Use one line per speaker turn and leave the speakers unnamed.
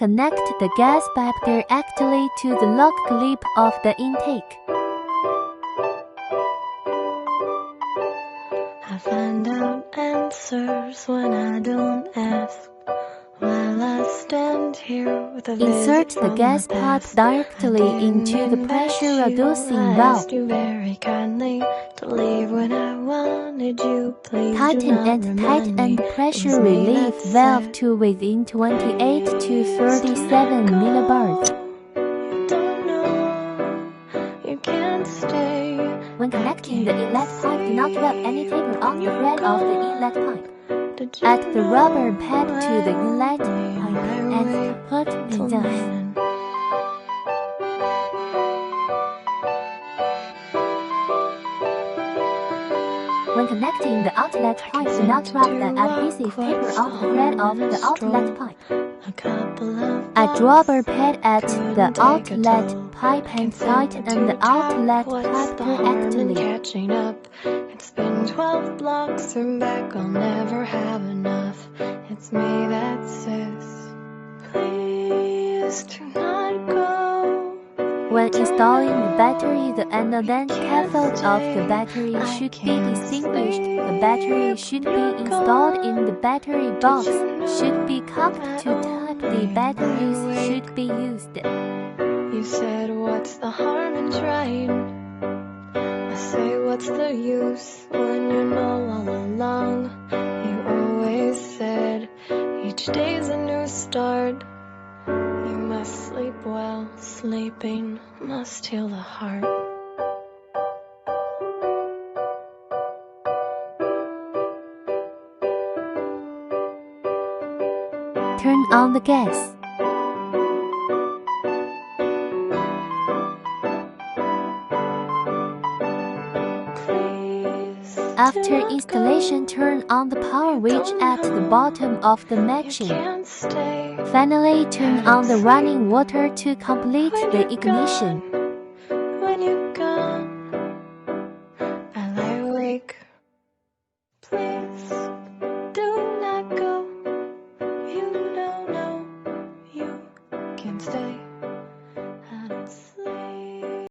Connect the gas pipe directly to the lock clip of the intake.
I find out answers when I don't ask. While I stand here with a
Insert the gas pipe directly into the pressure-reducing valve.
You very kindly to leave when I wanted you. Please
Tighten and tighten the pressure relief valve to within 28 to 37 millibars.
You don't know, you can't stay.
When connecting the inlet pipe, do not rub any taper on the thread of the inlet pipe. Add the rubber pad to the inlet pipe and put it on. When connecting the outlet pipe, do not rub the adhesive taper on the thread of the outlet pipe. Add rubber pad at the outlet pipe and tighten the outlet pipe directly.
Catching up. It's been 12 blocks and back, I'll never have enough. It's me that says, please do not go.
When installing the battery, the anode and cathode of the battery should be distinguished. The battery should be installed in the battery box, should be cupped to type the batteries should be used.
You said, what's the harm in trying? I say, what's the use when you know all along? You always said, each day's a new start. You must sleep well, sleeping must heal the heart.
Turn on the gas. After installation, turn on the power switch at the bottom of the machine. Finally, turn on the running water to complete the ignition.